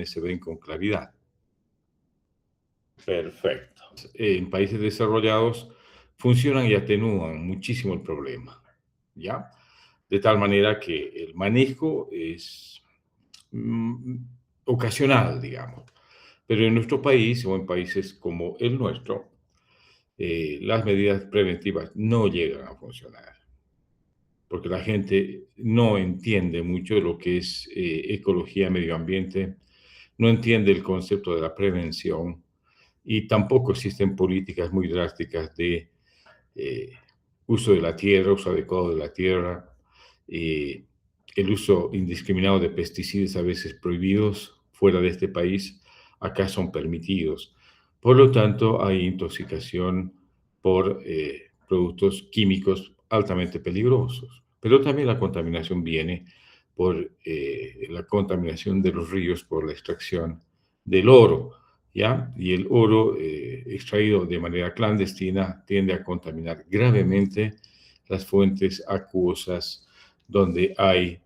se ven con claridad. Perfecto. En países desarrollados funcionan y atenúan muchísimo el problema, ¿ya? De tal manera que el manejo es mm, ocasional, digamos. Pero en nuestro país o en países como el nuestro, las medidas preventivas no llegan a funcionar, porque la gente no entiende mucho de lo que es ecología, medio ambiente, no entiende el concepto de la prevención y tampoco existen políticas muy drásticas de eh, uso de la tierra, uso adecuado de la tierra, eh, el uso indiscriminado de pesticidas a veces prohibidos fuera de este país, acá son permitidos. Por lo tanto, hay intoxicación por productos químicos altamente peligrosos. Pero también la contaminación viene por la contaminación de los ríos por la extracción del oro, ¿ya? Y el oro extraído de manera clandestina tiende a contaminar gravemente las fuentes acuosas donde hay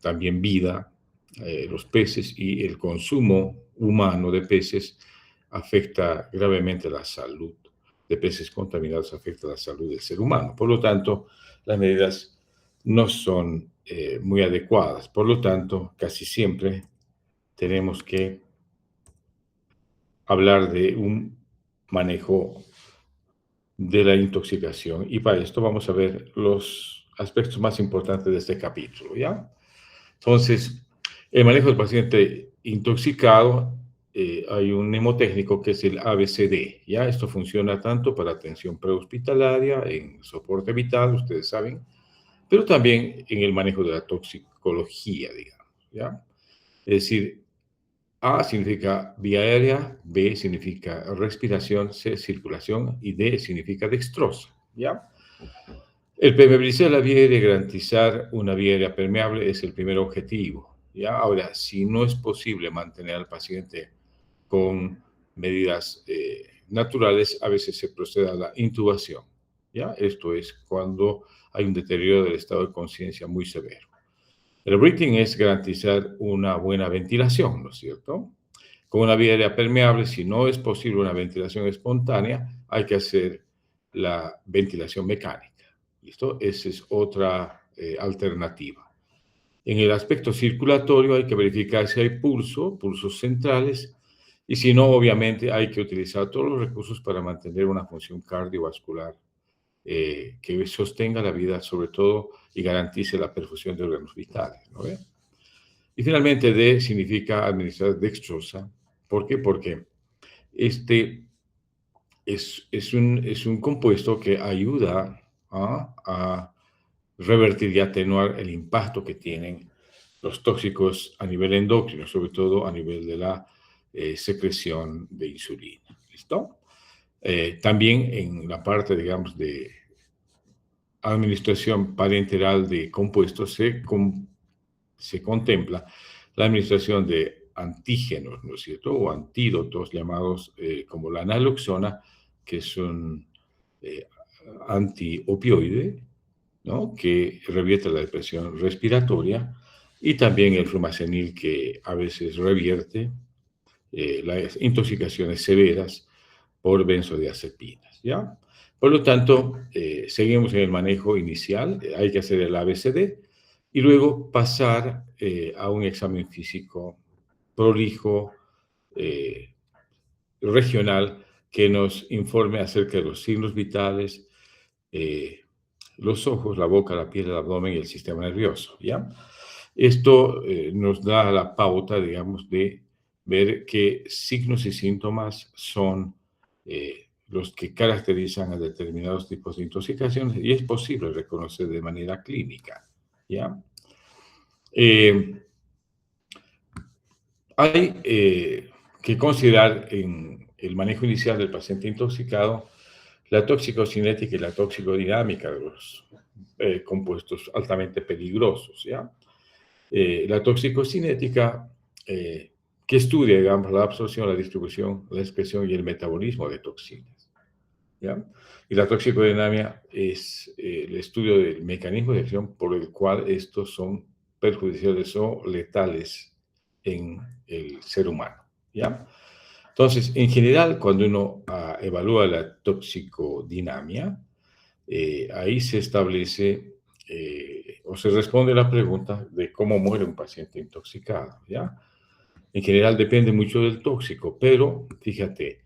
también vida, los peces, y el consumo humano de peces afecta gravemente la salud de peces contaminados, afecta la salud del ser humano. Por lo tanto, las medidas no son muy adecuadas. Por lo tanto, casi siempre tenemos que hablar de un manejo de la intoxicación. Y para esto vamos a ver los aspectos más importantes de este capítulo, ¿ya? Entonces, el manejo del paciente intoxicado, hay un mnemotécnico que es el ABCD, ¿ya? Esto funciona tanto para atención prehospitalaria, en soporte vital, ustedes saben, pero también en el manejo de la toxicología, digamos, ¿ya? Es decir, A significa vía aérea, B significa respiración, C circulación y D significa dextrosa, ¿ya? El permeabilizar la vía aérea y garantizar una vía aérea permeable es el primer objetivo, ¿ya? Ahora, si no es posible mantener al paciente con medidas naturales, a veces se procede a la intubación, ¿ya? Esto es cuando hay un deterioro del estado de conciencia muy severo. El breathing es garantizar una buena ventilación, ¿no es cierto? Con una vía aérea permeable, si no es posible una ventilación espontánea, hay que hacer la ventilación mecánica. ¿Listo? Esa es otra alternativa. En el aspecto circulatorio hay que verificar si hay pulsos centrales, y si no, obviamente hay que utilizar todos los recursos para mantener una función cardiovascular que sostenga la vida, sobre todo, y garantice la perfusión de órganos vitales, ¿no ve? Y finalmente, D significa administrar dextrosa. ¿Por qué? Porque este es un compuesto que ayuda a revertir y atenuar el impacto que tienen los tóxicos a nivel endocrino, sobre todo a nivel de la secreción de insulina. ¿Listo? También en la parte, digamos, de administración parenteral de compuestos se contempla la administración de antígenos, ¿no es cierto? O antídotos llamados como la naloxona, que es un eh, antiopioide, ¿no? Que revierte la depresión respiratoria, y también el flumazenil, que a veces revierte las intoxicaciones severas por benzodiazepinas, ¿ya? Por lo tanto, seguimos en el manejo inicial, hay que hacer el ABCD y luego pasar a un examen físico prolijo, eh, regional, que nos informe acerca de los signos vitales, eh, los ojos, la boca, la piel, el abdomen y el sistema nervioso, ¿ya? Esto nos da la pauta, digamos, de ver qué signos y síntomas son los que caracterizan a determinados tipos de intoxicaciones, y es posible reconocer de manera clínica, ¿ya? Eh, Hay que considerar en el manejo inicial del paciente intoxicado la toxicocinética y la toxicodinámica de los compuestos altamente peligrosos, ¿ya? La toxicocinética, que estudia, digamos, la absorción, la distribución, la expresión y el metabolismo de toxinas, ¿ya? Y la toxicodinámica es el estudio del mecanismo de acción por el cual estos son perjudiciales o letales en el ser humano, ¿ya? Entonces, en general, cuando uno evalúa la toxicodinamia, ahí se establece o se responde la pregunta de cómo muere un paciente intoxicado, ¿ya? En general depende mucho del tóxico, pero fíjate,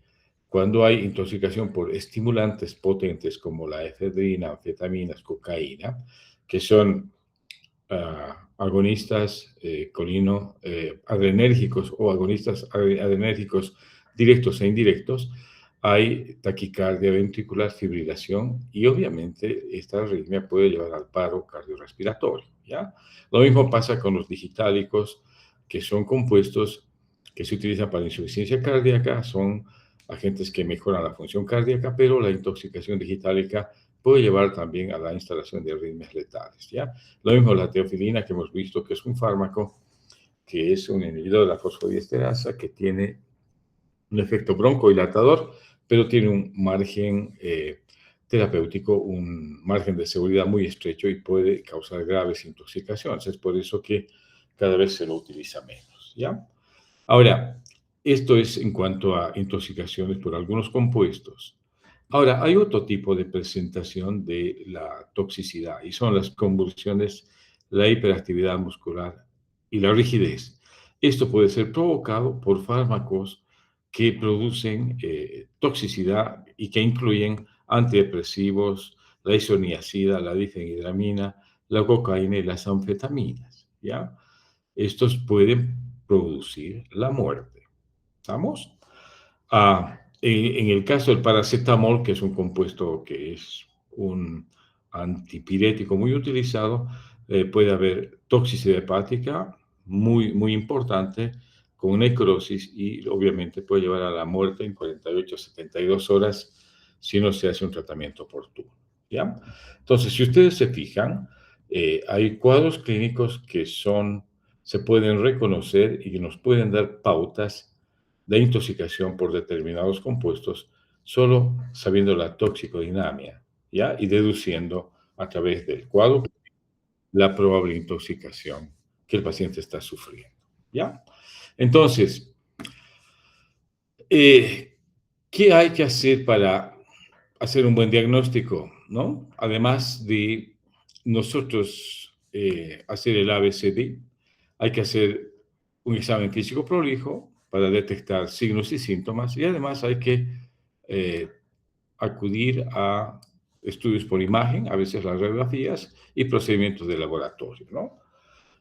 cuando hay intoxicación por estimulantes potentes como la efedrina, anfetaminas, cocaína, que son agonistas adrenérgicos o agonistas adrenérgicos directos e indirectos, hay taquicardia ventricular, fibrilación y obviamente esta arritmia puede llevar al paro cardiorrespiratorio, ¿ya? Lo mismo pasa con los digitálicos, que son compuestos que se utilizan para insuficiencia cardíaca, son agentes que mejoran la función cardíaca, pero la intoxicación digitálica puede llevar también a la instalación de arritmias letales, ¿ya? Lo mismo la teofilina, que hemos visto que es un fármaco que es un inhibidor de la fosfodiesterasa que tiene un efecto broncodilatador, pero tiene un margen terapéutico, un margen de seguridad muy estrecho y puede causar graves intoxicaciones. Es por eso que cada vez se lo utiliza menos, ¿ya? Ahora, esto es en cuanto a intoxicaciones por algunos compuestos. Ahora, hay otro tipo de presentación de la toxicidad y son las convulsiones, la hiperactividad muscular y la rigidez. Esto puede ser provocado por fármacos que producen toxicidad y que incluyen antidepresivos, la isoniazida, la difenhidramina, la cocaína y las anfetaminas, ¿ya? Estos pueden producir la muerte. ¿Estamos? En el caso del paracetamol, que es un compuesto que es un antipirético muy utilizado, puede haber toxicidad hepática muy importante, con necrosis y obviamente puede llevar a la muerte en 48 a 72 horas si no se hace un tratamiento oportuno, ¿ya? Entonces, si ustedes se fijan, hay cuadros clínicos que se pueden reconocer y que nos pueden dar pautas de intoxicación por determinados compuestos, solo sabiendo la toxicodinamia, ¿ya? Y deduciendo a través del cuadro la probable intoxicación que el paciente está sufriendo, ¿ya? Entonces, eh, ¿qué hay que hacer para hacer un buen diagnóstico, ¿no? Además de nosotros hacer el ABCD, hay que hacer un examen físico prolijo para detectar signos y síntomas y además hay que eh, acudir a estudios por imagen, a veces las radiografías y procedimientos de laboratorio, ¿no?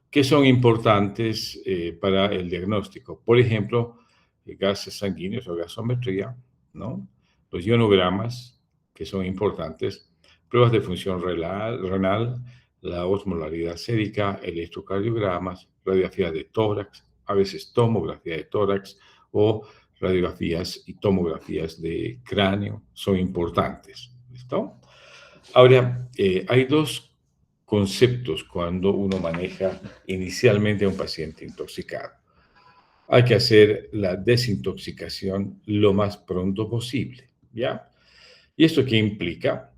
Que son importantes para el diagnóstico. Por ejemplo, gases sanguíneos o gasometría, ¿no? Los ionogramas, que son importantes, pruebas de función renal, la osmolaridad sérica, electrocardiogramas, radiografía de tórax, a veces tomografía de tórax o radiografías y tomografías de cráneo, son importantes. ¿Listo? Ahora, hay dos conceptos cuando uno maneja inicialmente a un paciente intoxicado. Hay que hacer la desintoxicación lo más pronto posible, ¿ya? ¿Y esto qué implica?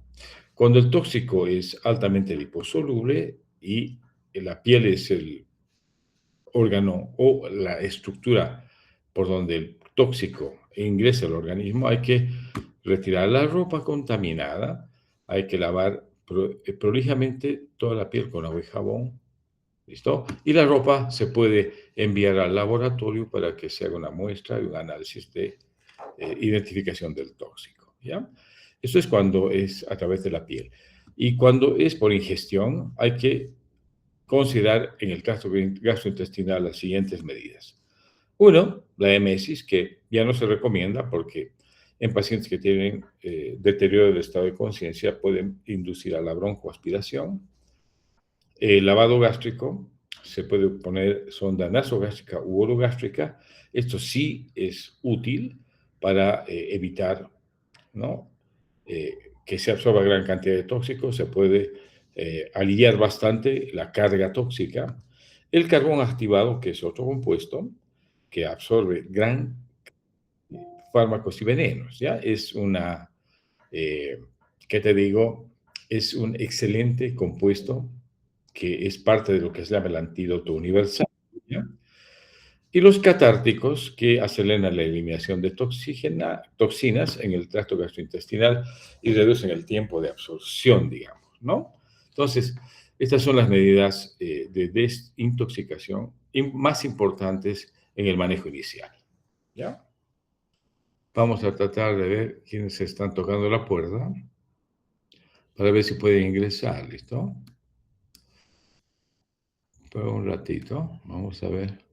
Cuando el tóxico es altamente liposoluble y la piel es el órgano o la estructura por donde el tóxico ingresa al organismo, hay que retirar la ropa contaminada, hay que lavar prolijamente toda la piel con agua y jabón, ¿listo? Y la ropa se puede enviar al laboratorio para que se haga una muestra y un análisis de identificación del tóxico, ¿ya? Esto es cuando es a través de la piel. Y cuando es por ingestión, hay que considerar en el caso gastrointestinal las siguientes medidas. Uno, la emesis, que ya no se recomienda porque en pacientes que tienen deterioro del estado de conciencia pueden inducir a la broncoaspiración. El lavado gástrico, se puede poner sonda nasogástrica u orogástrica. Esto sí es útil para evitar, ¿no? Que se absorba gran cantidad de tóxicos, se puede aliviar bastante la carga tóxica. El carbón activado, que es otro compuesto que absorbe gran fármacos y venenos, ¿ya? Es una, ¿qué te digo? Es un excelente compuesto que es parte de lo que se llama el antídoto universal, ¿ya? Y los catárticos, que aceleran la eliminación de toxinas en el tracto gastrointestinal y reducen el tiempo de absorción, digamos, ¿no? Entonces, estas son las medidas de desintoxicación más importantes en el manejo inicial, ¿ya? Vamos a tratar de ver quiénes están tocando la puerta para ver si pueden ingresar, ¿listo? Por un ratito, vamos a ver.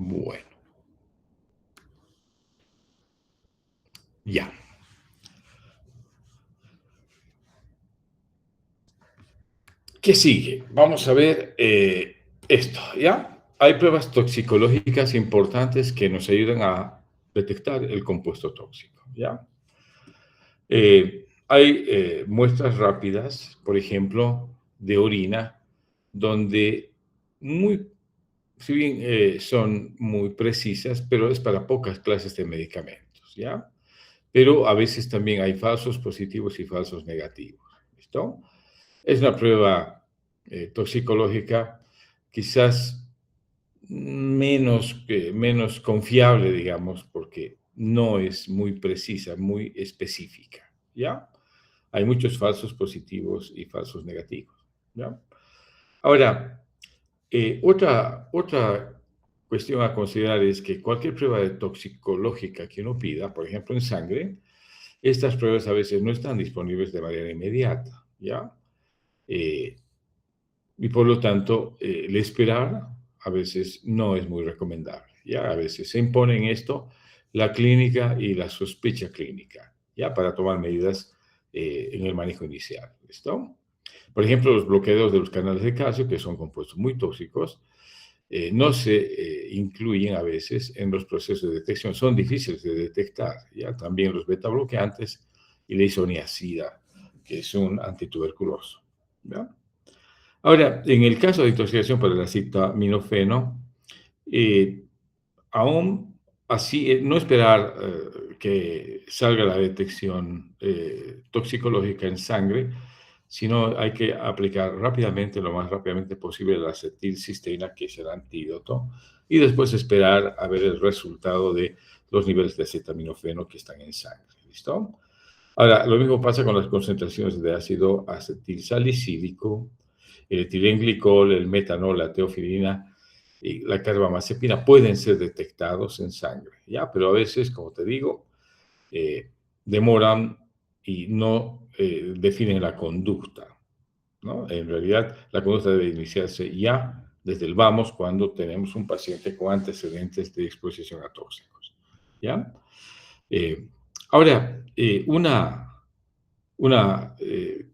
Bueno, ya. ¿Qué sigue? Vamos a ver esto, ¿ya? Hay pruebas toxicológicas importantes que nos ayudan a detectar el compuesto tóxico, ¿ya? Hay muestras rápidas, por ejemplo, de orina, donde muy, si bien son muy precisas, pero es para pocas clases de medicamentos, ¿ya? Pero a veces también hay falsos positivos y falsos negativos, ¿listo? Es una prueba toxicológica quizás menos confiable, digamos, porque no es muy precisa, muy específica, ¿ya? Hay muchos falsos positivos y falsos negativos, ¿ya? Ahora, otra cuestión a considerar es que cualquier prueba de toxicológica que uno pida, por ejemplo en sangre, estas pruebas a veces no están disponibles de manera inmediata, ¿ya? Eh, y por lo tanto, el esperar a veces no es muy recomendable, ¿ya? A veces se impone en esto la clínica y la sospecha clínica, ¿ya? Para tomar medidas en el manejo inicial, ¿listo? Por ejemplo, los bloqueos de los canales de calcio, que son compuestos muy tóxicos, no se incluyen a veces en los procesos de detección, son difíciles de detectar, ¿ya? También los beta bloqueantes y la isoniazida, que es un antituberculoso, ¿ya? Ahora, en el caso de intoxicación por el acetaminofeno, eh, aún así, no esperar que salga la detección toxicológica en sangre, sino hay que aplicar rápidamente, lo más rápidamente posible, la acetilcisteína, que es el antídoto, y después esperar a ver el resultado de los niveles de acetaminofeno que están en sangre. ¿Listo? Ahora, lo mismo pasa con las concentraciones de ácido acetilsalicílico, el etilenglicol, el metanol, la teofilina y la carbamazepina pueden ser detectados en sangre, ¿ya? Pero a veces, como te digo, eh, demoran y no definen la conducta, ¿no? En realidad, la conducta debe iniciarse ya desde el vamos cuando tenemos un paciente con antecedentes de exposición a tóxicos, ¿ya? Eh, ahora, una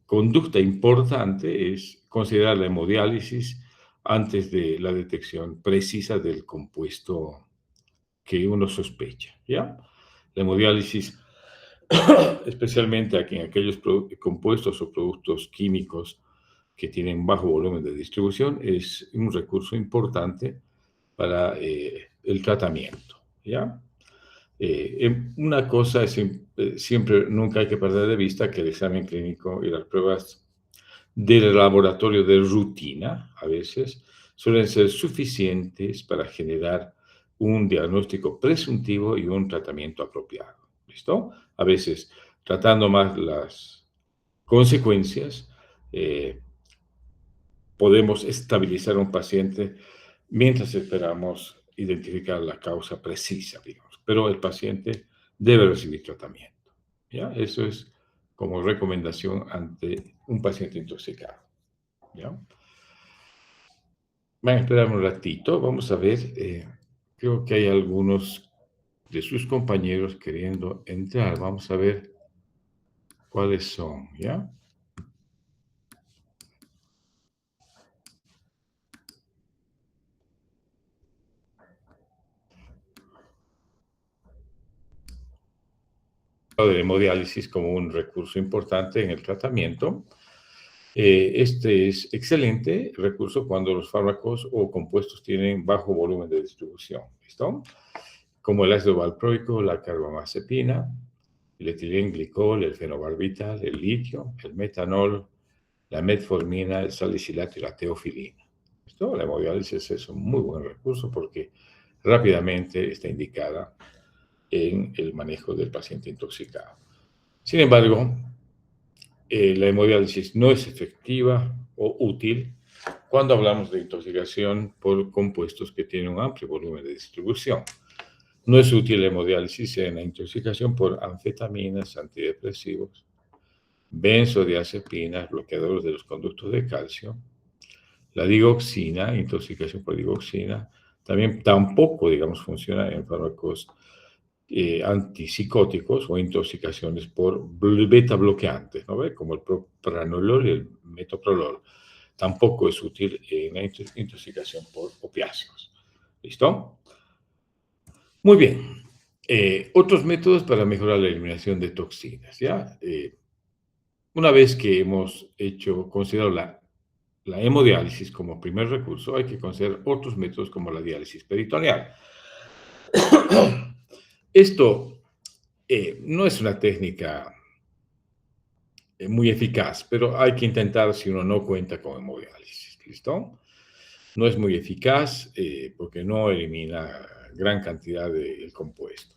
conducta importante es considerar la hemodiálisis antes de la detección precisa del compuesto que uno sospecha, ¿ya? La hemodiálisis, especialmente aquí en aquellos compuestos o productos químicos que tienen bajo volumen de distribución, es un recurso importante para el tratamiento, ¿ya? Una cosa es siempre, nunca hay que perder de vista que el examen clínico y las pruebas del laboratorio de rutina, a veces, suelen ser suficientes para generar un diagnóstico presuntivo y un tratamiento apropiado. ¿Listo? A veces, tratando más las consecuencias, eh, podemos estabilizar a un paciente mientras esperamos identificar la causa precisa, digamos. Pero el paciente debe recibir tratamiento. ¿Ya? Eso es como recomendación ante un paciente intoxicado. ¿Ya? Van a esperar un ratito, vamos a ver. Creo que hay algunos de sus compañeros queriendo entrar. Vamos a ver cuáles son, ¿ya? De hemodiálisis como un recurso importante en el tratamiento. Este es excelente recurso cuando los fármacos o compuestos tienen bajo volumen de distribución, ¿listo? Como el ácido valproico, la carbamazepina, el etilenglicol, el fenobarbital, el litio, el metanol, la metformina, el salicilato y la teofilina. Esto, la hemodiálisis es un muy buen recurso porque rápidamente está indicada en el manejo del paciente intoxicado. Sin embargo, la hemodiálisis no es efectiva o útil cuando hablamos de intoxicación por compuestos que tienen un amplio volumen de distribución. No es útil la hemodiálisis en la intoxicación por anfetaminas, antidepresivos, benzodiazepinas, bloqueadores de los conductos de calcio, la digoxina, intoxicación por digoxina, también tampoco, digamos, funciona en fármacos antipsicóticos o intoxicaciones por beta bloqueantes, ¿no ve? Como el propranolol y el metoprolol. Tampoco es útil en la intoxicación por opiáceos. ¿Listo? Muy bien. Otros métodos para mejorar la eliminación de toxinas, ¿ya? Una vez que hemos considerado la hemodiálisis como primer recurso, hay que considerar otros métodos como la diálisis peritoneal. Esto no es una técnica muy eficaz, pero hay que intentar si uno no cuenta con hemodiálisis. ¿Listo? No es muy eficaz porque no elimina gran cantidad del compuesto.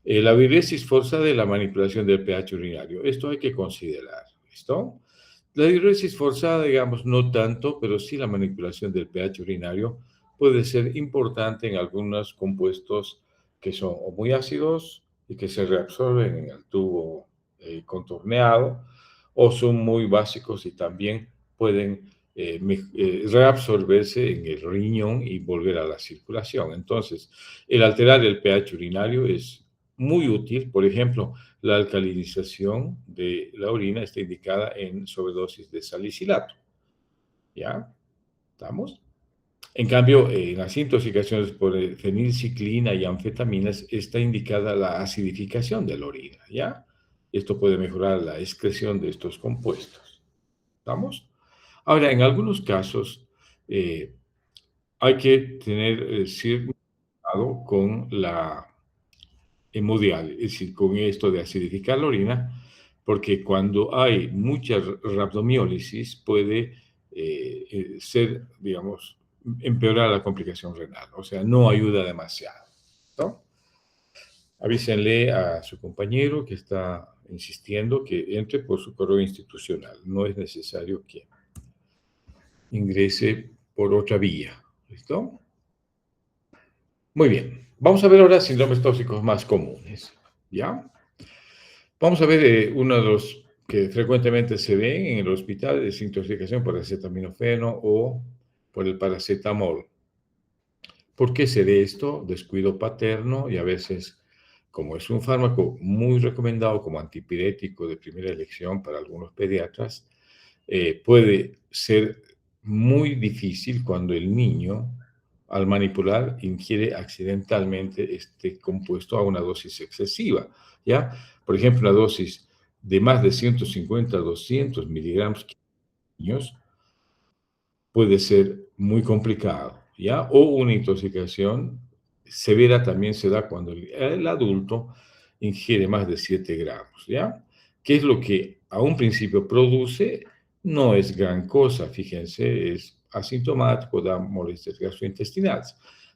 La diuresis forzada y la manipulación del pH urinario. Esto hay que considerar. ¿Listo? La diuresis forzada, digamos, no tanto, pero sí la manipulación del pH urinario puede ser importante en algunos compuestos que son o muy ácidos y que se reabsorben en el tubo contorneado, o son muy básicos y también pueden reabsorberse en el riñón y volver a la circulación. Entonces, el alterar el pH urinario es muy útil. Por ejemplo, la alcalinización de la orina está indicada en sobredosis de salicilato. ¿Ya? ¿Estamos? En cambio, en las intoxicaciones por fenilciclina y anfetaminas está indicada la acidificación de la orina. ¿Ya? Esto puede mejorar la excreción de estos compuestos. ¿Estamos? Ahora, en algunos casos eh, hay que tener cierto cuidado con la hemodiálisis, es decir, con esto de acidificar la orina, porque cuando hay mucha rhabdomiólisis puede ser, digamos, empeorar la complicación renal, o sea, no ayuda demasiado, ¿no? Avísenle a su compañero que está insistiendo que entre por su correo institucional, no es necesario que ingrese por otra vía, ¿listo? Muy bien, vamos a ver ahora síndromes tóxicos más comunes, ¿ya? Vamos a ver uno de los que frecuentemente se ven en el hospital es intoxicación por acetaminofeno o por el paracetamol. ¿Por qué se ve esto? Descuido paterno y a veces, como es un fármaco muy recomendado como antipirético de primera elección para algunos pediatras, puede ser muy difícil cuando el niño, al manipular, ingiere accidentalmente este compuesto a una dosis excesiva, ¿ya? Por ejemplo, una dosis de más de 150 a 200 miligramos niños puede ser muy complicado, ¿ya? O una intoxicación severa también se da cuando el adulto ingiere más de 7 gramos, ¿ya? ¿Qué es lo que a un principio produce? No es gran cosa, fíjense, es asintomático, da molestias gastrointestinales,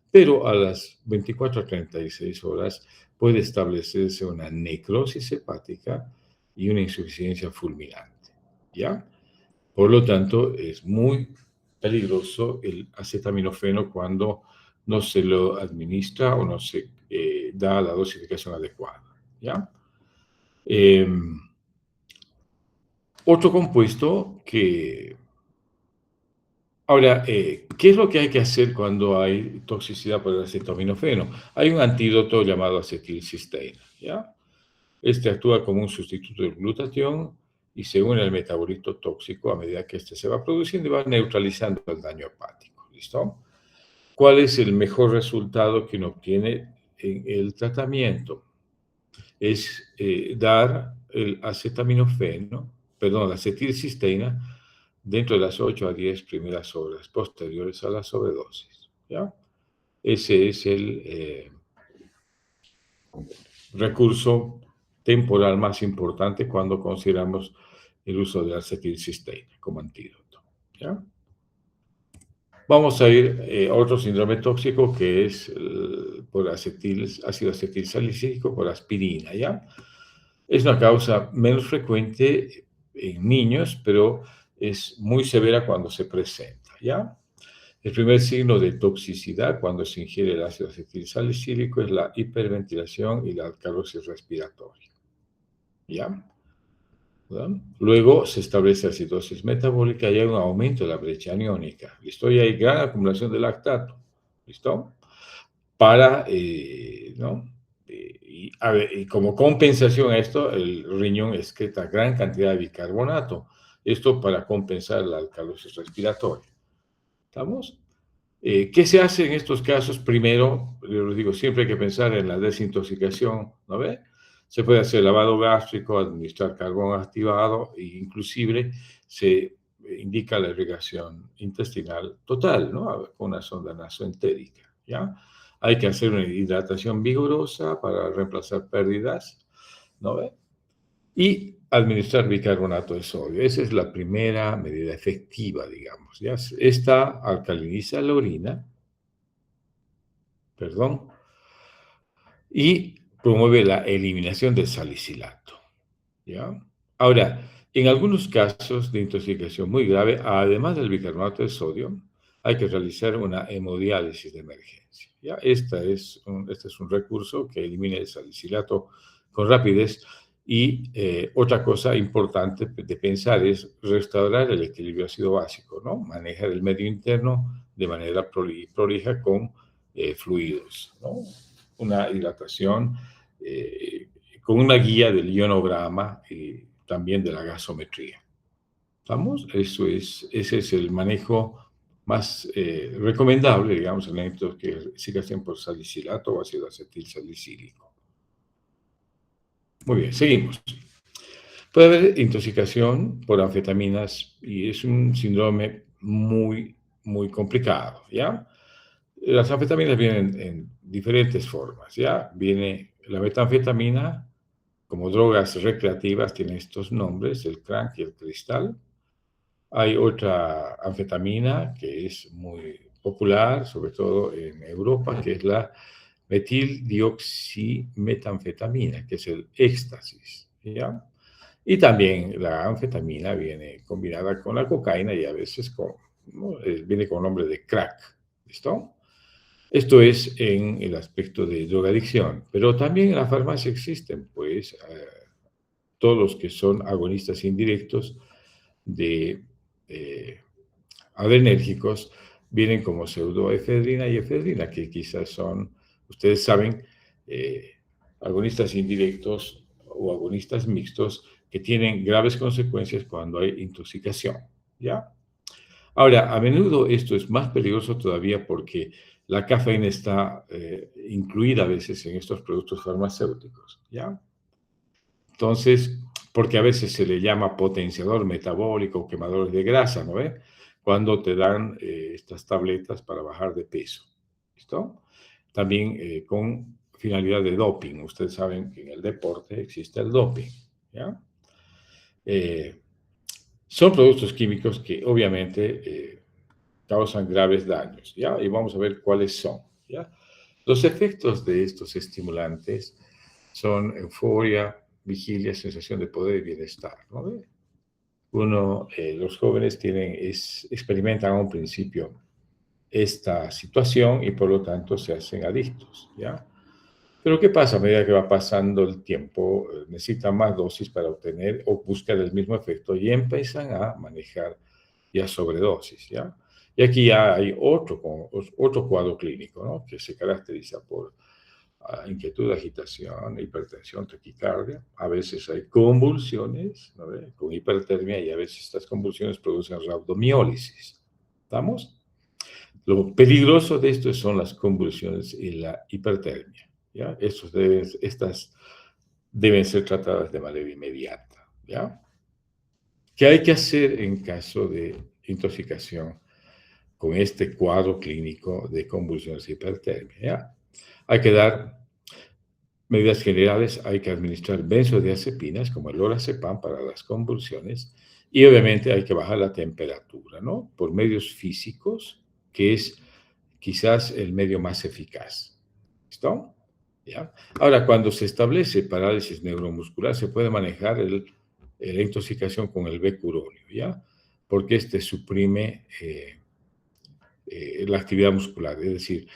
pero a las 24 a 36 horas puede establecerse una necrosis hepática y una insuficiencia fulminante, ¿ya? Por lo tanto, es muy peligroso el acetaminofeno cuando no se lo administra o no se da la dosificación adecuada, ¿ya? Eh, Otro compuesto que... Ahora, ¿qué es lo que hay que hacer cuando hay toxicidad por el acetaminofeno? Hay un antídoto llamado acetilcisteína, ¿ya? Este actúa como un sustituto del glutatión y se une al metabolito tóxico a medida que este se va produciendo y va neutralizando el daño hepático. ¿Listo? ¿Cuál es el mejor resultado que uno obtiene en el tratamiento? Es dar el acetaminofeno, perdón, la acetilcisteína dentro de las 8 a 10 primeras horas posteriores a la sobredosis. ¿Ya? Ese es el recurso temporal más importante cuando consideramos el uso de acetilcisteína como antídoto, ¿ya? Vamos a ir a otro síndrome tóxico que es por ácido acetilsalicílico por aspirina, ¿ya? Es una causa menos frecuente en niños, pero es muy severa cuando se presenta, ¿ya? El primer signo de toxicidad cuando se ingiere el ácido acetilsalicílico es la hiperventilación y la alcalosis respiratoria, ¿ya? ¿Verdad? Luego se establece acidosis metabólica y hay un aumento de la brecha aniónica, ¿listo? Y hay gran acumulación de lactato, ¿listo? Para, ¿no? Y como compensación a esto, el riñón excreta gran cantidad de bicarbonato, esto para compensar la alcalosis respiratoria, ¿estamos? ¿Qué se hace en estos casos? Primero, yo les digo, siempre hay que pensar en la desintoxicación, ¿no ve? Se puede hacer lavado gástrico, administrar carbón activado e inclusive se indica la irrigación intestinal total, ¿no? Con una sonda nasoentérica, ¿ya? Hay que hacer una hidratación vigorosa para reemplazar pérdidas, ¿no ve? Y administrar bicarbonato de sodio. Esa es la primera medida efectiva, digamos, ¿ya? Esta alcaliniza la orina, perdón, y promueve la eliminación del salicilato, ¿ya? Ahora, en algunos casos de intoxicación muy grave, además del bicarbonato de sodio, hay que realizar una hemodiálisis de emergencia, ¿ya? Este es un recurso que elimina el salicilato con rapidez y otra cosa importante de pensar es restaurar el equilibrio ácido básico, ¿no? Manejar el medio interno de manera prolija con fluidos, ¿no? Una hidratación con una guía del ionograma y también de la gasometría. ¿Estamos? Ese es el manejo más recomendable, digamos, en la intoxicación por salicilato o ácido acetilsalicílico. Muy bien, seguimos. Puede haber intoxicación por anfetaminas y es un síndrome muy, muy complicado, ¿ya? Las anfetaminas vienen en diferentes formas, ¿ya? Viene la metanfetamina, como drogas recreativas, tiene estos nombres, el crack y el cristal. Hay otra anfetamina que es muy popular, sobre todo en Europa, que es la metildioximetanfetamina, que es el éxtasis, ¿ya? Y también la anfetamina viene combinada con la cocaína y a veces ¿no? Viene con nombre de crack, ¿listo? Esto es en el aspecto de drogadicción, pero también en la farmacia existen, pues, todos los que son agonistas indirectos de eh, adrenérgicos, vienen como pseudoefedrina y efedrina, que quizás son, ustedes saben, eh, agonistas indirectos o agonistas mixtos que tienen graves consecuencias cuando hay intoxicación, ¿ya? Ahora, a menudo esto es más peligroso todavía porque la cafeína está incluida a veces en estos productos farmacéuticos, ¿ya? Entonces, porque a veces se le llama potenciador metabólico o quemadores de grasa, ¿no ve? Cuando te dan estas tabletas para bajar de peso, ¿listo? También con finalidad de doping. Ustedes saben que en el deporte existe el doping, ¿ya? Eh, Son productos químicos que obviamente causan graves daños, ¿ya? Y vamos a ver cuáles son, ¿ya? Los efectos de estos estimulantes son euforia, vigilia, sensación de poder y bienestar, ¿no? Los jóvenes experimentan a un principio esta situación y por lo tanto se hacen adictos, ¿ya? Pero ¿qué pasa a medida que va pasando el tiempo? Necesitan más dosis para obtener o buscar el mismo efecto y empiezan a manejar ya sobredosis, ¿ya? Y aquí ya hay otro cuadro clínico, ¿no? Que se caracteriza por inquietud, agitación, hipertensión, taquicardia. A veces hay convulsiones, ¿no? Con hipertermia y a veces estas convulsiones producen rhabdomiólisis. ¿Estamos? Lo peligroso de esto son las convulsiones y la hipertermia, ¿ya? Estas deben ser tratadas de manera inmediata, ¿ya? ¿Qué hay que hacer en caso de intoxicación con este cuadro clínico de convulsiones y hipertermia? ¿Ya? Hay que dar medidas generales, hay que administrar benzodiazepinas como el lorazepam para las convulsiones y obviamente hay que bajar la temperatura, ¿no? Por medios físicos, que es quizás el medio más eficaz. ¿Listo? ¿Ya? Ahora, cuando se establece parálisis neuromuscular, se puede manejar la intoxicación con el becuronio, ¿ya? Porque este suprime la actividad muscular, es decir,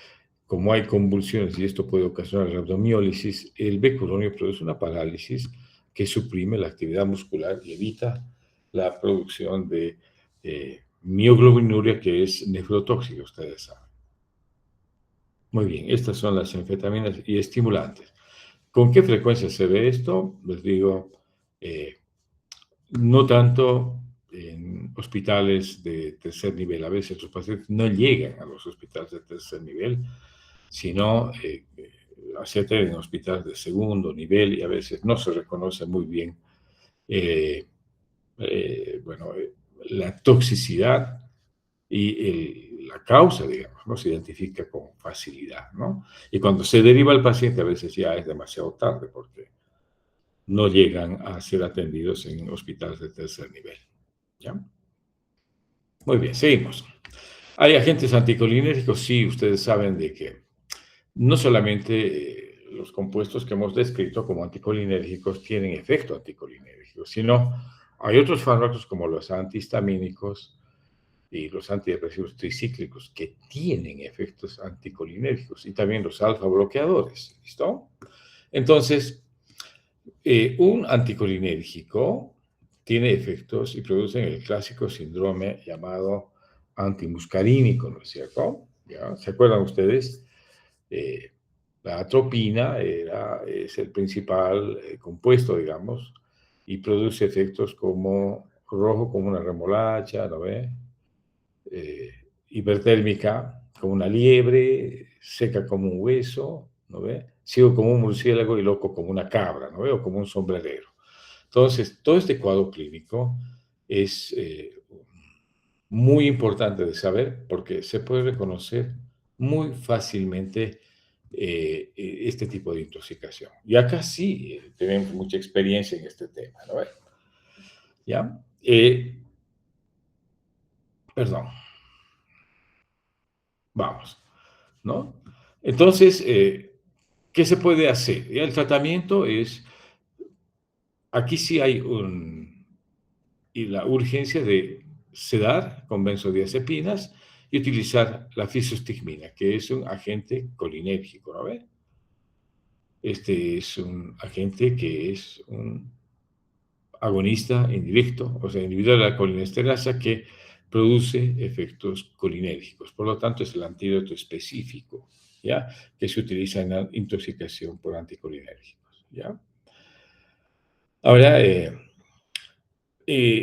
como hay convulsiones y esto puede ocasionar rabdomiólisis, el becuronio produce una parálisis que suprime la actividad muscular y evita la producción de mioglobinuria, que es nefrotóxica, ustedes saben. Muy bien, estas son las anfetaminas y estimulantes. ¿Con qué frecuencia se ve esto? Les digo, eh, no tanto en hospitales de tercer nivel. A veces los pacientes no llegan a los hospitales de tercer nivel, sino se en hospitales de segundo nivel y a veces no se reconoce muy bien eh, bueno, la toxicidad y la causa, digamos, no se identifica con facilidad, ¿no? Y cuando se deriva al paciente a veces ya es demasiado tarde porque no llegan a ser atendidos en hospitales de tercer nivel, ¿ya? Muy bien, seguimos. ¿Hay agentes anticolinérgicos? Sí, ustedes saben de que no solamente los compuestos que hemos descrito como anticolinérgicos tienen efecto anticolinérgico, sino hay otros fármacos como los antihistamínicos y los antidepresivos tricíclicos que tienen efectos anticolinérgicos y también los alfa bloqueadores, ¿listo? Entonces, un anticolinérgico tiene efectos y produce el clásico síndrome llamado antimuscarínico, ¿no es cierto? ¿Ya? ¿Se acuerdan ustedes? Eh, la atropina es el principal compuesto, digamos, y produce efectos como rojo como una remolacha, ¿no ve? Eh, Hipertérmica como una liebre, seca como un hueso, ¿no ve? Ciego como un murciélago y loco como una cabra, ¿no ve? O como un sombrerero. Entonces, todo este cuadro clínico es muy importante de saber porque se puede reconocer muy fácilmente este tipo de intoxicación. Y acá sí tenemos mucha experiencia en este tema, ¿no? ¿Ya? Perdón, vamos, ¿no? Entonces, ¿qué se puede hacer? Ya el tratamiento es, aquí sí hay y la urgencia de sedar con benzodiazepinas y utilizar la fisostigmina, que es un agente colinérgico, ¿no ve? Este es un agente que es un agonista indirecto, o sea, inhibidor de la colinesterasa que produce efectos colinérgicos. Por lo tanto, es el antídoto específico, ¿ya? Que se utiliza en la intoxicación por anticolinérgicos, ¿ya? Ahora,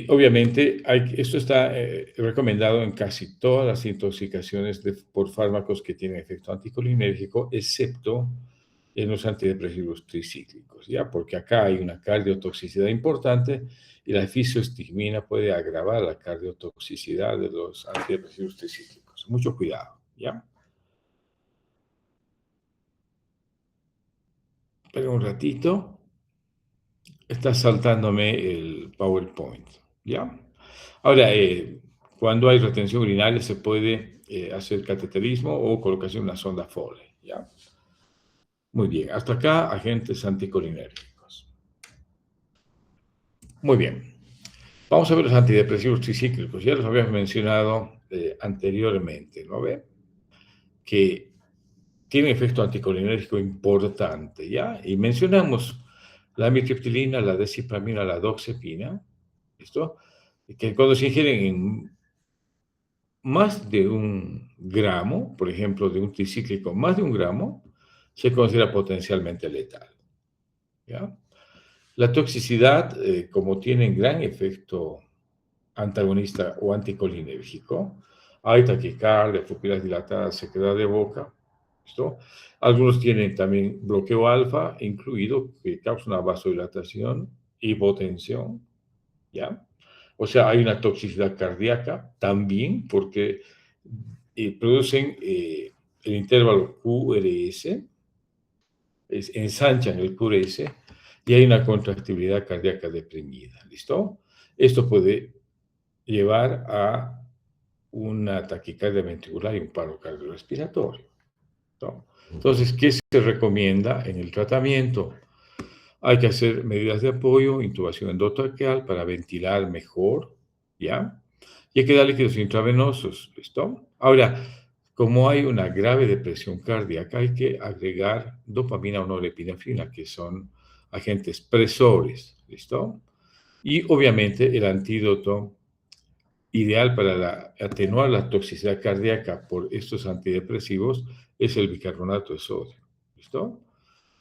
obviamente, esto está recomendado en casi todas las intoxicaciones por fármacos que tienen efecto anticolinérgico, excepto en los antidepresivos tricíclicos, ¿ya? Porque acá hay una cardiotoxicidad importante y la fisostigmina puede agravar la cardiotoxicidad de los antidepresivos tricíclicos. Mucho cuidado, ¿ya? Espera un ratito. Está saltándome el PowerPoint, ¿ya? Ahora, cuando hay retención urinaria se puede hacer cateterismo o colocación de una sonda Foley, ¿ya? Muy bien, hasta acá agentes anticolinérgicos. Muy bien, vamos a ver los antidepresivos tricíclicos. Ya los habíamos mencionado anteriormente, ¿no ve? Que tienen efecto anticolinérgico importante, ¿ya? Y mencionamos la amitriptilina, la desipramina, la doxepina, ¿listo? Que cuando se ingieren en más de un gramo, por ejemplo, de un tricíclico, más de un gramo, se considera potencialmente letal. ¿Ya? La toxicidad, como tienen gran efecto antagonista o anticolinérgico, hay taquicardia, pupilas dilatadas, sequedad de boca. ¿Listo? Algunos tienen también bloqueo alfa, incluido, que causa una vasodilatación, hipotensión, ¿ya? O sea, hay una toxicidad cardíaca también porque producen el intervalo QRS, ensanchan el QRS y hay una contractibilidad cardíaca deprimida, ¿listo? Esto puede llevar a una taquicardia ventricular y un paro cardiorrespiratorio, ¿no? Entonces, ¿qué se recomienda en el tratamiento? Hay que hacer medidas de apoyo, intubación endotraqueal para ventilar mejor, ¿ya? Y hay que dar líquidos intravenosos, ¿listo? Ahora, como hay una grave depresión cardíaca, hay que agregar dopamina o norepinefrina, que son agentes presores, ¿listo? Y obviamente el antídoto ideal para atenuar la toxicidad cardíaca por estos antidepresivos es el bicarbonato de sodio, ¿listo?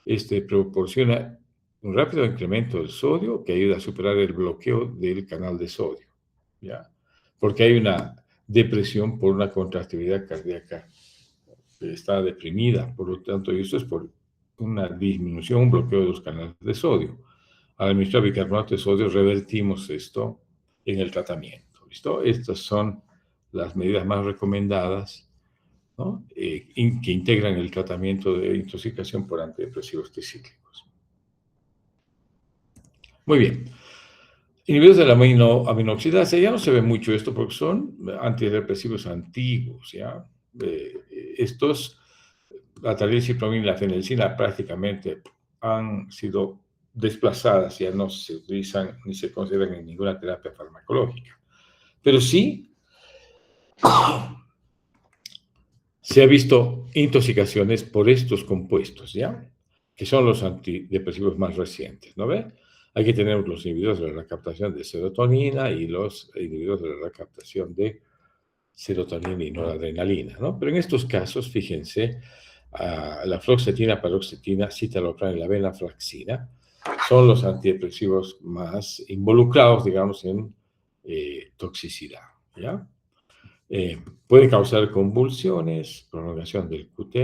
Este proporciona un rápido incremento del sodio que ayuda a superar el bloqueo del canal de sodio, ¿ya? Porque hay una depresión por una contractibilidad cardíaca que está deprimida, por lo tanto, y esto es por una disminución, un bloqueo de los canales de sodio. Al administrar bicarbonato de sodio, revertimos esto en el tratamiento, ¿listo? Estas son las medidas más recomendadas, ¿no? Que integran el tratamiento de intoxicación por antidepresivos tricíclicos. Muy bien. Inhibidores de la aminoxidasa, ya no se ve mucho esto porque son antidepresivos antiguos, ¿ya? Estos, la talidocaína y la fenilcina prácticamente han sido desplazadas, ya no se utilizan ni se consideran en ninguna terapia farmacológica. Pero sí se ha visto intoxicaciones por estos compuestos, ¿ya? Que son los antidepresivos más recientes, ¿no ve? Hay que tener los inhibidores de la recaptación de serotonina y los inhibidores de la recaptación de serotonina y noradrenalina, ¿no? Pero en estos casos, fíjense, la fluoxetina, paroxetina, citalopram y la venlafaxina son los antidepresivos más involucrados, digamos, en toxicidad, ¿ya? Puede causar convulsiones, prolongación del QT,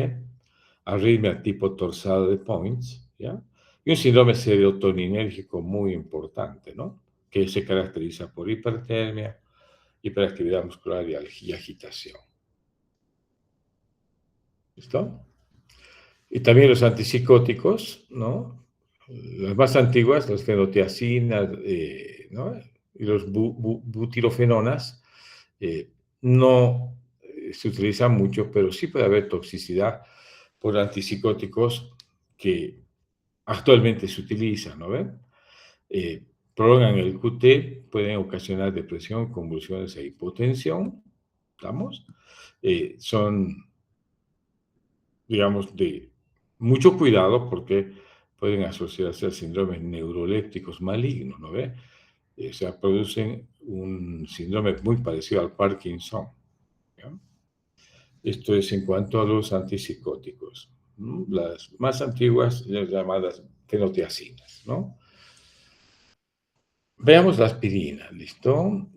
arritmia tipo torsada de Points, ¿ya? Y un síndrome serotoninérgico muy importante, ¿no? Que se caracteriza por hipertermia, hiperactividad muscular y agitación. ¿Listo? Y también los antipsicóticos, ¿no? Las más antiguas, las fenotiacinas, ¿no? Y los butirofenonas, no se utilizan mucho, pero sí puede haber toxicidad por antipsicóticos que actualmente se utilizan, ¿no ven? Prolongan el QT, pueden ocasionar depresión, convulsiones e hipotensión, ¿estamos? Son, digamos, de mucho cuidado porque pueden asociarse a síndromes neurolépticos malignos, ¿no ve? O sea, producen un síndrome muy parecido al Parkinson, ¿ya? Esto es en cuanto a los antipsicóticos. ¿No? Las más antiguas, las llamadas fenotiacinas, ¿no? Veamos la aspirina, ¿listo?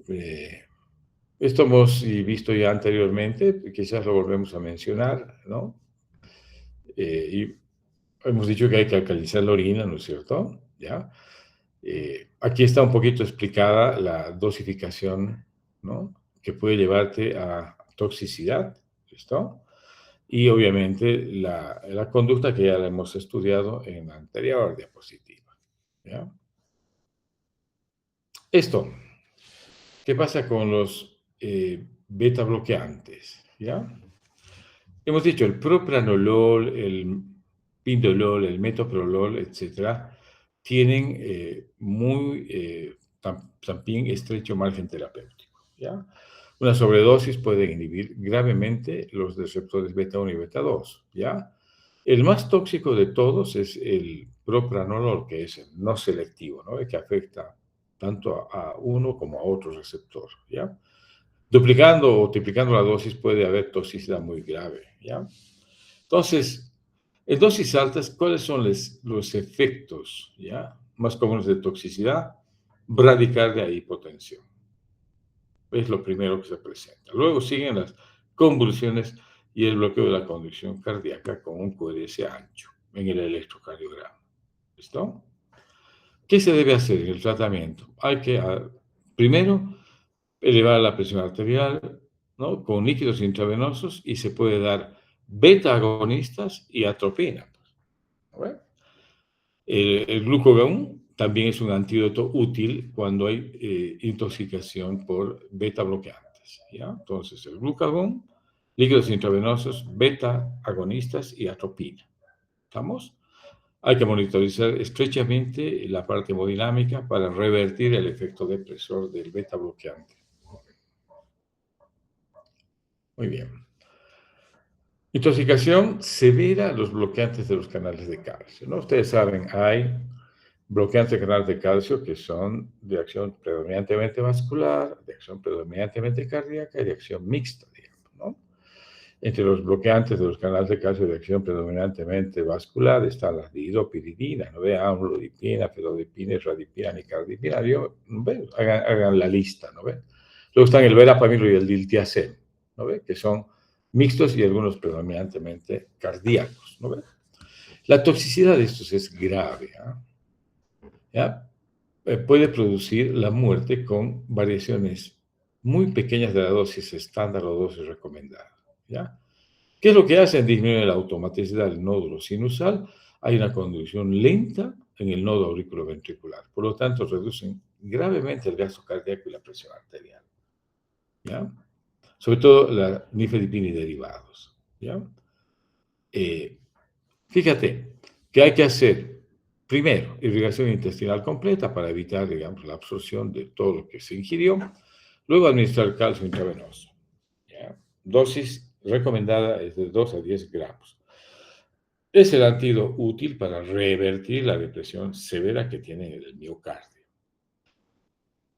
Esto hemos visto ya anteriormente, quizás lo volvemos a mencionar, ¿no? Y hemos dicho que hay que alcalizar la orina, ¿no es cierto? ¿Ya? Aquí está un poquito explicada la dosificación, ¿no? Que puede llevarte a toxicidad, ¿listo? Y obviamente la conducta que ya la hemos estudiado en la anterior diapositiva, ¿ya? Esto, ¿qué pasa con los beta bloqueantes? ¿Ya? Hemos dicho el propranolol, el pindolol, el metoprolol, etcétera, tienen también estrecho margen terapéutico, ¿ya? Una sobredosis puede inhibir gravemente los receptores beta 1 y beta 2, ¿ya? El más tóxico de todos es el propranolol, que es el no selectivo, ¿no? Que afecta tanto a uno como a otro receptor, ¿ya? Duplicando o triplicando la dosis puede haber toxicidad muy grave, ¿ya? Entonces, en dosis altas, ¿cuáles son los efectos, ¿ya? Más comunes de toxicidad? Bradicardia e hipotensión. Es lo primero que se presenta. Luego siguen las convulsiones y el bloqueo de la conducción cardíaca con un QRS ancho en el electrocardiograma. ¿Listo? ¿Qué se debe hacer en el tratamiento? Hay que, primero, elevar la presión arterial, ¿no? Con líquidos intravenosos y se puede dar beta agonistas y atropina, ¿no ve? El glucagón también es un antídoto útil cuando hay intoxicación por beta bloqueantes, ¿ya? Entonces, el glucagón, líquidos intravenosos, beta agonistas y atropina. ¿Estamos? Hay que monitorizar estrechamente la parte hemodinámica para revertir el efecto depresor del beta bloqueante. Muy bien. Intoxicación severa a los bloqueantes de los canales de calcio, ¿no? Ustedes saben, hay bloqueantes de canales de calcio que son de acción predominantemente vascular, de acción predominantemente cardíaca y de acción mixta, digamos, ¿no? Entre los bloqueantes de los canales de calcio de acción predominantemente vascular están las dihidropiridina, ¿no ve? Amlodipina, felodipina, radipina, nicardipina. ¿Ve? Hagan la lista, ¿no ve? Luego están el verapamilo y el diltiazem, ¿no ve? Que son mixtos y algunos predominantemente cardíacos, ¿no ve? La toxicidad de estos es grave, ¿ya? Puede producir la muerte con variaciones muy pequeñas de la dosis estándar o dosis recomendada, ¿ya? ¿Qué es lo que hacen? Disminuir la automaticidad del nódulo sinusal. Hay una conducción lenta en el nodo auriculoventricular. Por lo tanto, reducen gravemente el gasto cardíaco y la presión arterial, ¿ya? Sobre todo la nifedipina y derivados, ¿ya? Eh, Fíjate que hay que hacer, primero, irrigación intestinal completa para evitar, digamos, la absorción de todo lo que se ingirió. Luego, administrar calcio intravenoso, ¿ya? Dosis recomendada es de 2 a 10 gramos. Es el antídoto útil para revertir la depresión severa que tiene el miocardio.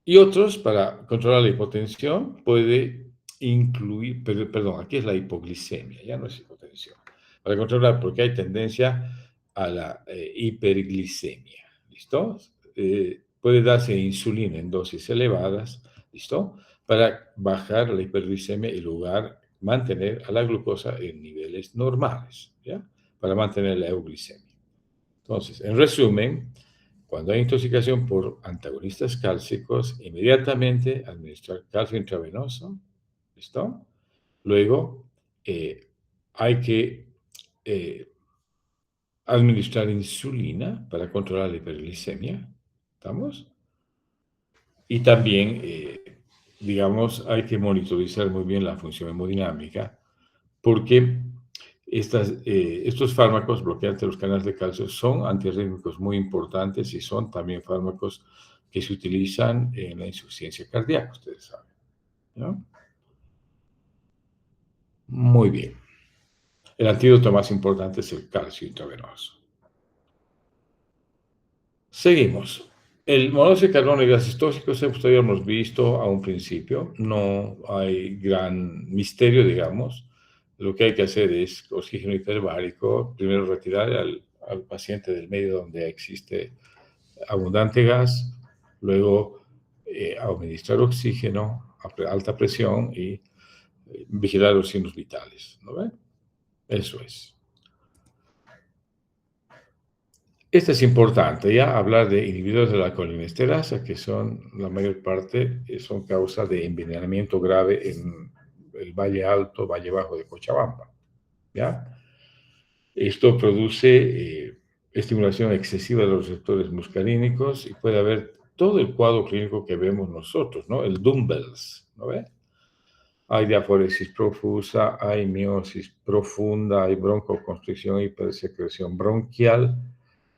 Y otros, para controlar la hipotensión, puede incluir, perdón, aquí es la hipoglicemia, ya no es hipotensión. Para controlar, porque hay tendencia a la hiperglicemia, ¿listo? Puede darse insulina en dosis elevadas, ¿listo? Para bajar la hiperglicemia y lugar mantener a la glucosa en niveles normales, ¿ya? Para mantener la euglicemia. Entonces, en resumen, cuando hay intoxicación por antagonistas cálcicos, inmediatamente administrar calcio intravenoso, ¿listo? Luego, hay que eh, administrar insulina para controlar la hiperglicemia, ¿estamos? Y también, digamos, hay que monitorizar muy bien la función hemodinámica, porque estos fármacos bloqueantes de los canales de calcio son antiarrítmicos muy importantes y son también fármacos que se utilizan en la insuficiencia cardíaca, ustedes saben, ¿no? Muy bien. El antídoto más importante es el calcio intravenoso. Seguimos. El monóxido de carbono y gases tóxicos, esto ya hemos visto a un principio, no hay gran misterio, digamos. Lo que hay que hacer es oxígeno hiperbárico, primero retirar al paciente del medio donde existe abundante gas, luego administrar oxígeno a alta presión y vigilar los signos vitales, ¿no ve? Eso es. Esto es importante, ya hablar de inhibidores de la colinesterasa, que son, la mayor parte, son causa de envenenamiento grave en el Valle Alto, Valle Bajo de Cochabamba, ¿ya? Esto produce estimulación excesiva de los receptores muscarínicos y puede haber todo el cuadro clínico que vemos nosotros, ¿no? El dumbbells, ¿no ve? Hay diaforesis profusa, hay miosis profunda, hay broncoconstricción y hipersecreción bronquial,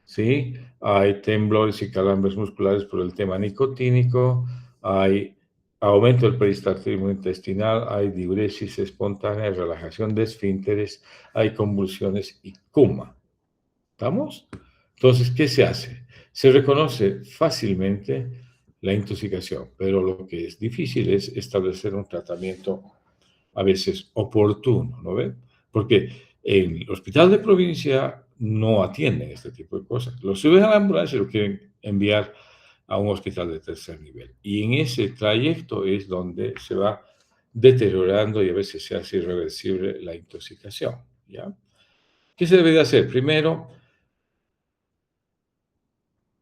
¿sí? Hay temblores y calambres musculares por el tema nicotínico, hay aumento del peristaltismo intestinal, hay diuresis espontánea, relajación de esfínteres, hay convulsiones y coma. ¿Estamos? Entonces, ¿qué se hace? Se reconoce fácilmente la intoxicación, pero lo que es difícil es establecer un tratamiento a veces oportuno, ¿no ven? Porque en el hospital de provincia no atienden este tipo de cosas. Lo suben a la ambulancia y lo quieren enviar a un hospital de tercer nivel. Y en ese trayecto es donde se va deteriorando y a veces se hace irreversible la intoxicación, ¿ya? ¿Qué se debe de hacer? Primero,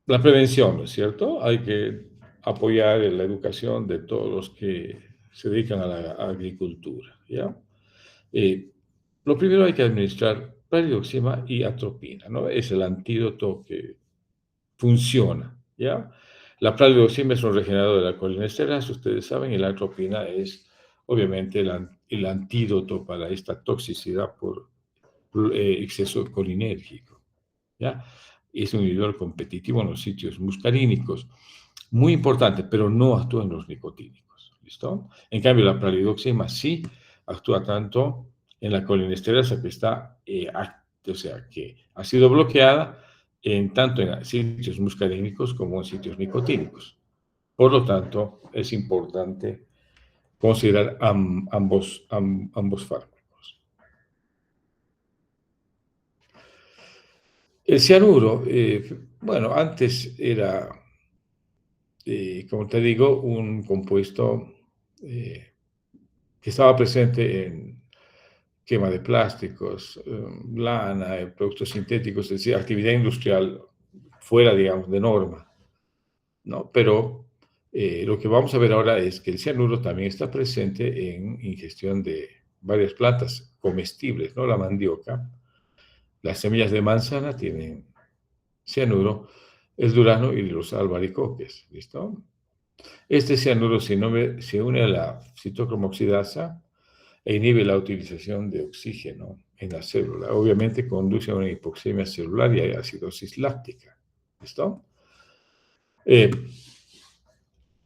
la prevención, ¿no es cierto? Hay que apoyar en la educación de todos los que se dedican a la agricultura, ¿ya? Eh, lo primero hay que administrar pralidoxima y atropina, ¿no? Es el antídoto que funciona, ¿ya? La pralidoxima es un regenerador de la colinesterasa, ustedes saben, y la atropina es, obviamente, el antídoto para esta toxicidad por exceso colinérgico, ¿ya? Es un inhibidor competitivo en los sitios muscarínicos. Muy importante, pero no actúa en los nicotínicos, ¿listo? En cambio, la pralidoxima sí actúa tanto en la colinesterasa que está, o sea, que ha sido bloqueada tanto en sitios muscarínicos como en sitios nicotínicos. Por lo tanto, es importante considerar ambos fármacos. El cianuro, bueno, antes era, como te digo, un compuesto eh, que estaba presente en quema de plásticos, lana, productos sintéticos, es decir, actividad industrial fuera, digamos, de norma, ¿no? Pero lo que vamos a ver ahora es que el cianuro también está presente en ingestión de varias plantas comestibles, ¿no? La mandioca, las semillas de manzana tienen cianuro, el durazno y los albaricoques, ¿listo? Este cianuro se une a la citocromoxidasa e inhibe la utilización de oxígeno en la célula. Obviamente conduce a una hipoxemia celular y a acidosis láctica. ¿Listo? Eh,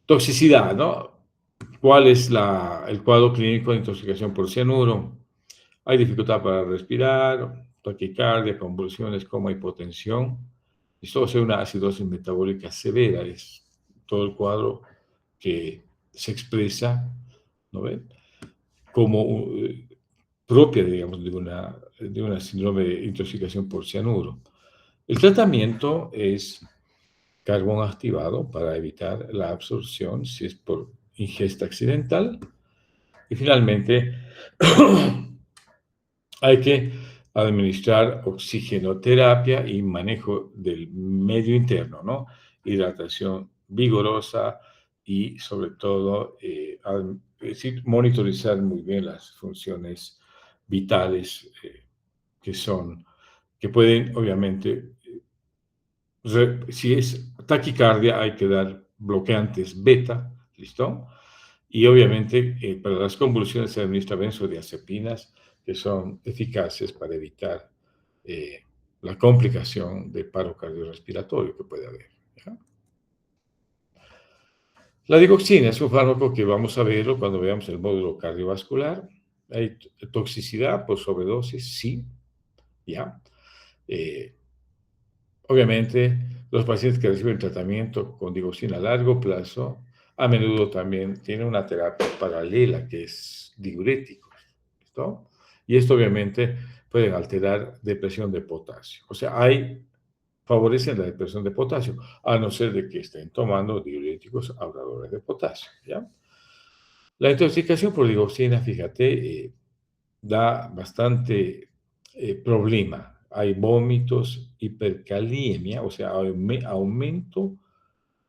Toxicidad, ¿no? ¿Cuál es el cuadro clínico de intoxicación por cianuro? Hay dificultad para respirar, taquicardia, convulsiones, coma, hipotensión. Esto es una acidosis metabólica severa, es todo el cuadro que se expresa, ¿no ven? Como propia, digamos, de una síndrome de intoxicación por cianuro. El tratamiento es carbón activado para evitar la absorción si es por ingesta accidental. Y finalmente, hay que administrar oxigenoterapia y manejo del medio interno, ¿no? Hidratación vigorosa y sobre todo, es decir, monitorizar muy bien las funciones vitales que pueden, obviamente, si es taquicardia, hay que dar bloqueantes beta, ¿listo? Y obviamente para las convulsiones se administra benzodiazepinas que son eficaces para evitar eh, la complicación de paro cardiorrespiratorio que puede haber, ¿ya? La digoxina es un fármaco que vamos a verlo cuando veamos el módulo cardiovascular. Hay toxicidad por sobredosis, sí, ¿ya? Eh, Obviamente, los pacientes que reciben tratamiento con digoxina a largo plazo, a menudo también tienen una terapia paralela que es diurético, ¿listo? Y esto obviamente puede alterar depresión de potasio. O sea, favorecen la depresión de potasio, a no ser de que estén tomando diuréticos ahorradores de potasio, ¿ya? La intoxicación por digoxina, fíjate, da bastante problema. Hay vómitos, hipercalemia, o sea, aumento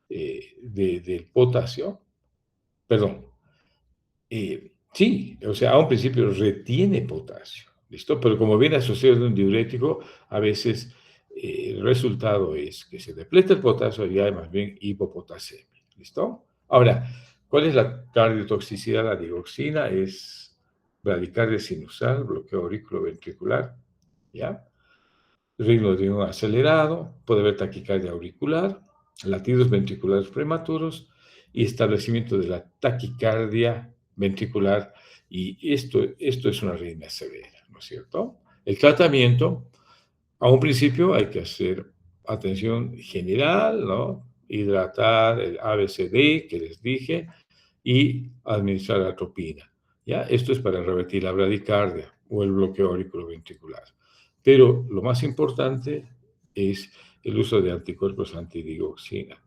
del potasio. Perdón, sí, o sea, a un principio retiene potasio, ¿listo? Pero como viene asociado de un diurético, a veces el resultado es que se depleta el potasio y hay más bien hipopotasemia, ¿listo? Ahora, ¿cuál es la cardiotoxicidad? La digoxina es bradicardia sinusal, bloqueo auriculoventricular, ¿ya? Ritmo de un acelerado, puede haber taquicardia auricular, latidos ventriculares prematuros y establecimiento de la taquicardia ventricular. Y esto es una arritmia severa, ¿no es cierto? El tratamiento, a un principio hay que hacer atención general, ¿no? Hidratar el ABCD que les dije y administrar atropina. ¿Ya? Esto es para revertir la bradicardia o el bloqueo auriculoventricular. Pero lo más importante es el uso de anticuerpos antidigoxina,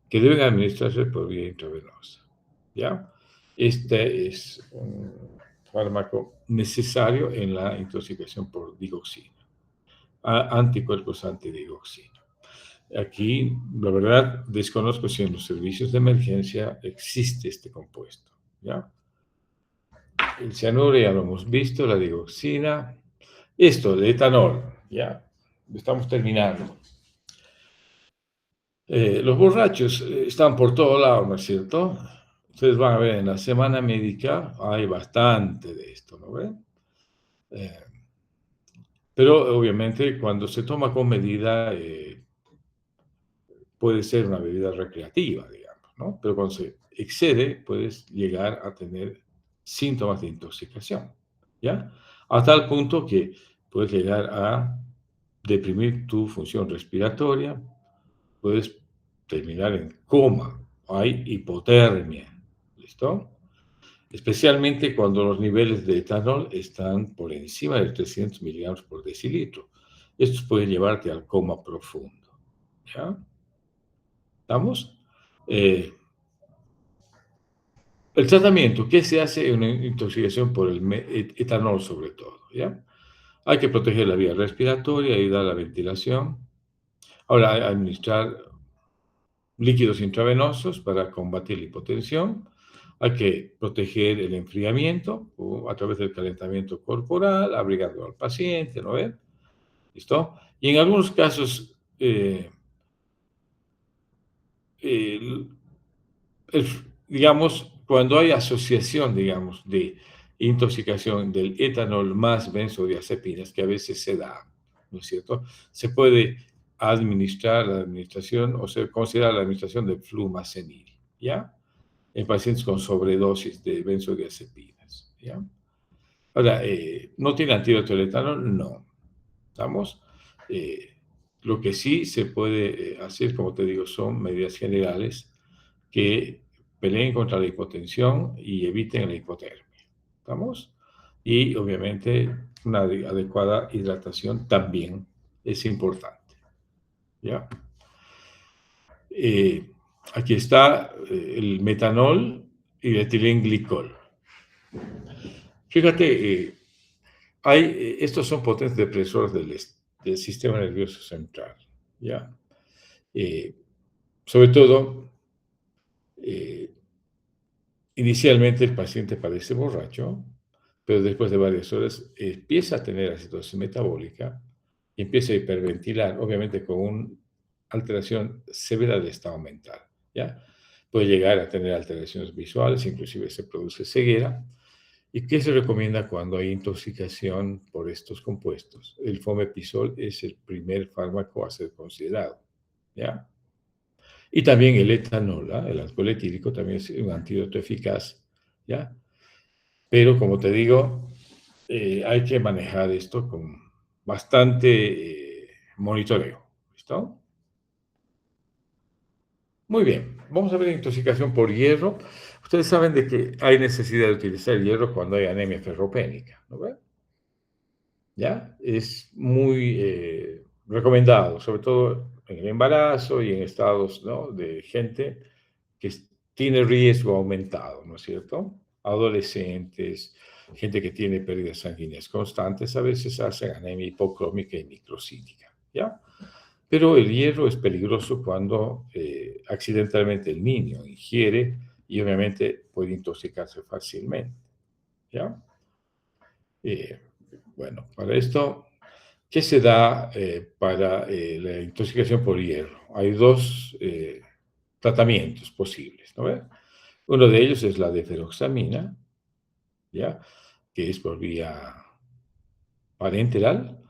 que deben administrarse por vía intravenosa. ¿Ya? Este es un fármaco necesario en la intoxicación por digoxina. Anticuerpos antidigoxina. Aquí, la verdad, desconozco si en los servicios de emergencia existe este compuesto, ¿ya? El cianuro ya lo hemos visto, la digoxina. Esto de etanol, ya, estamos terminando. Los borrachos están por todos lados, ¿no es cierto? Ustedes van a ver en la semana médica, hay bastante de esto, ¿no ven? Eh, pero obviamente cuando se toma con medida, puede ser una bebida recreativa, digamos, ¿no? Pero cuando se excede, puedes llegar a tener síntomas de intoxicación, ¿ya? A tal punto que puedes llegar a deprimir tu función respiratoria, puedes terminar en coma, hay hipotermia, ¿listo? Especialmente cuando los niveles de etanol están por encima de 300 miligramos por decilitro. Esto puede llevarte al coma profundo, ¿ya? ¿Estamos? Eh, el tratamiento, ¿qué se hace en una intoxicación por el etanol sobre todo? ¿Ya? Hay que proteger la vía respiratoria, ayudar a la ventilación. Ahora, administrar líquidos intravenosos para combatir la hipotensión. Hay que proteger el enfriamiento a través del calentamiento corporal, abrigando al paciente, ¿no ven? ¿Listo? Y en algunos casos, el, digamos, cuando hay asociación, digamos, de intoxicación del etanol más benzodiazepinas, que a veces se da, ¿no es cierto? Se puede administrar la administración o se considera la administración de flumazenil, ¿ya? En pacientes con sobredosis de benzodiazepinas, ¿ya? Ahora, ¿no tiene antídoto el etanol? No. ¿Estamos? Eh, lo que sí se puede hacer, como te digo, son medidas generales que peleen contra la hipotensión y eviten la hipotermia. ¿Estamos? Y obviamente una adecuada hidratación también es importante. ¿Ya? Eh, aquí está el metanol y el etilenglicol. Fíjate, estos son potentes depresores del sistema nervioso central. ¿Ya? Eh, sobre todo, eh, inicialmente el paciente parece borracho, pero después de varias horas empieza a tener acidosis metabólica y empieza a hiperventilar, obviamente con una alteración severa del estado mental, ¿ya? Puede llegar a tener alteraciones visuales, inclusive se produce ceguera. ¿Y qué se recomienda cuando hay intoxicación por estos compuestos? El fomepizol es el primer fármaco a ser considerado, ¿ya? Y también el etanol, ¿ah? El alcohol etílico también es un antídoto eficaz, ¿ya? Pero como te digo, hay que manejar esto con bastante monitoreo. ¿Listo? Muy bien. Vamos a ver intoxicación por hierro. Ustedes saben de que hay necesidad de utilizar hierro cuando hay anemia ferropénica, ¿no ve? ¿Ya? Es muy recomendado, sobre todo en el embarazo y en estados, ¿no?, de gente que tiene riesgo aumentado, ¿no es cierto? Adolescentes, gente que tiene pérdidas sanguíneas constantes, a veces hacen anemia hipocrómica y microcítica, ¿ya? Pero el hierro es peligroso cuando accidentalmente el niño ingiere y obviamente puede intoxicarse fácilmente, ¿ya? Eh, bueno, para esto, ¿qué se da para la intoxicación por hierro? Hay dos tratamientos posibles, ¿no ve? Uno de ellos es la deferoxamina, ¿ya? Que es por vía parenteral,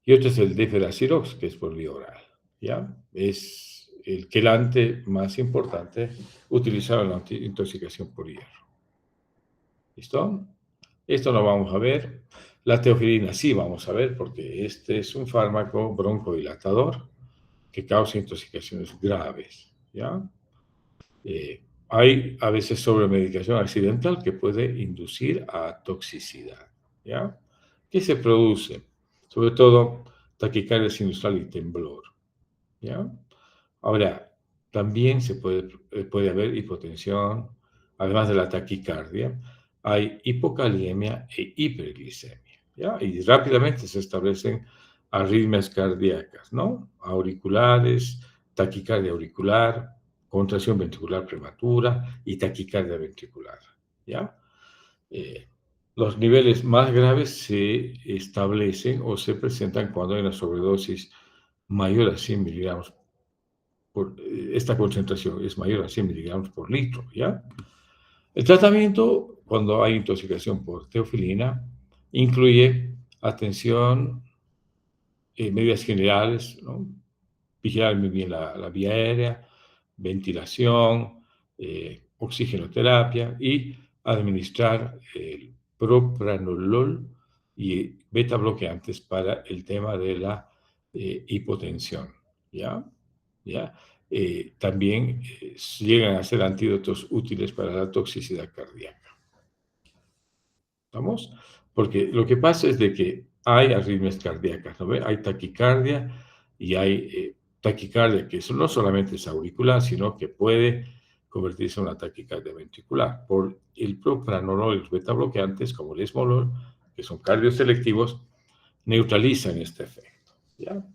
y otro es el deferacirox, que es por vía oral, ¿ya? Es el quelante más importante utilizado en la intoxicación por hierro. ¿Listo? Esto lo vamos a ver. La teofilina sí vamos a ver, porque este es un fármaco broncodilatador que causa intoxicaciones graves, ¿ya? Hay a veces sobremedicación accidental que puede inducir a toxicidad, ¿ya? ¿Qué se produce? Sobre todo taquicardia sinusal y temblor, ¿ya? Ahora, también puede haber hipotensión, además de la taquicardia, hay hipocaliemia e hiperglicemia, ¿ya? Y rápidamente se establecen arritmias cardíacas, ¿no? Auriculares, taquicardia auricular, contracción ventricular prematura y taquicardia ventricular, ¿ya? Eh, Los niveles más graves se establecen o se presentan cuando hay una sobredosis mayor a 100 miligramos esta concentración es mayor a 100 miligramos por litro, ¿ya? El tratamiento, cuando hay intoxicación por teofilina, incluye atención, medidas generales, ¿no? Vigilar muy bien la vía aérea, ventilación, oxigenoterapia y administrar el propranolol y beta bloqueantes para el tema de la hipotensión, ¿ya? ¿Ya? También llegan a ser antídotos útiles para la toxicidad cardíaca. ¿Vamos? Porque lo que pasa es de que hay arritmias cardíacas, ¿no ve? Hay taquicardia y hay taquicardia que eso no solamente es auricular, sino que puede convertirse en una taquicardia ventricular. Por el propranolol y los betabloqueantes, como el esmolol, que son cardioselectivos, neutralizan este efecto, ¿ya?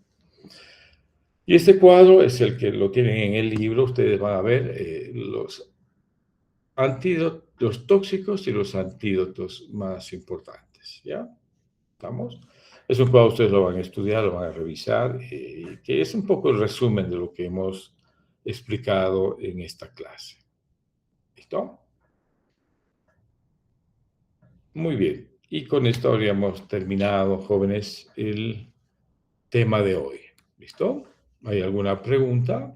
Y este cuadro es el que lo tienen en el libro. Ustedes van a ver los antídotos, los tóxicos y los antídotos más importantes, ¿ya? ¿Estamos? Es un cuadro, ustedes lo van a estudiar, lo van a revisar, que es un poco el resumen de lo que hemos explicado en esta clase. ¿Listo? Muy bien. Y con esto habríamos terminado, jóvenes, el tema de hoy. ¿Listo? ¿Hay alguna pregunta?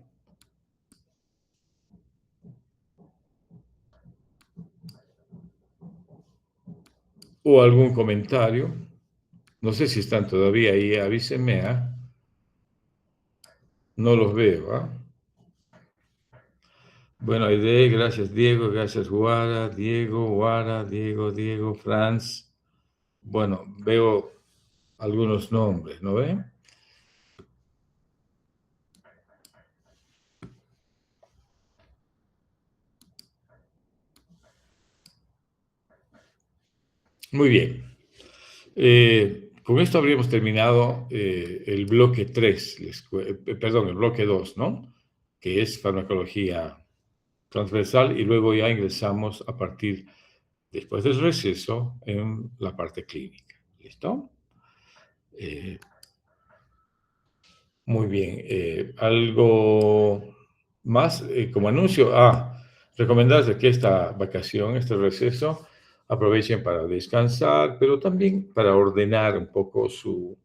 ¿O algún comentario? No sé si están todavía ahí, avísenme, ¿ah? No los veo, ¿ah? Bueno, Aide, gracias Diego, gracias Guara, Diego, Franz. Bueno, veo algunos nombres, ¿no ven? Muy bien. Con esto habríamos terminado el bloque 3, perdón, el bloque 2, ¿no? Que es farmacología transversal y luego ya ingresamos a partir, después del receso, en la parte clínica. ¿Listo? Eh, Muy bien. ¿Algo más como anuncio? Recomendarles que esta vacación, este receso, aprovechen para descansar, pero también para ordenar un poco su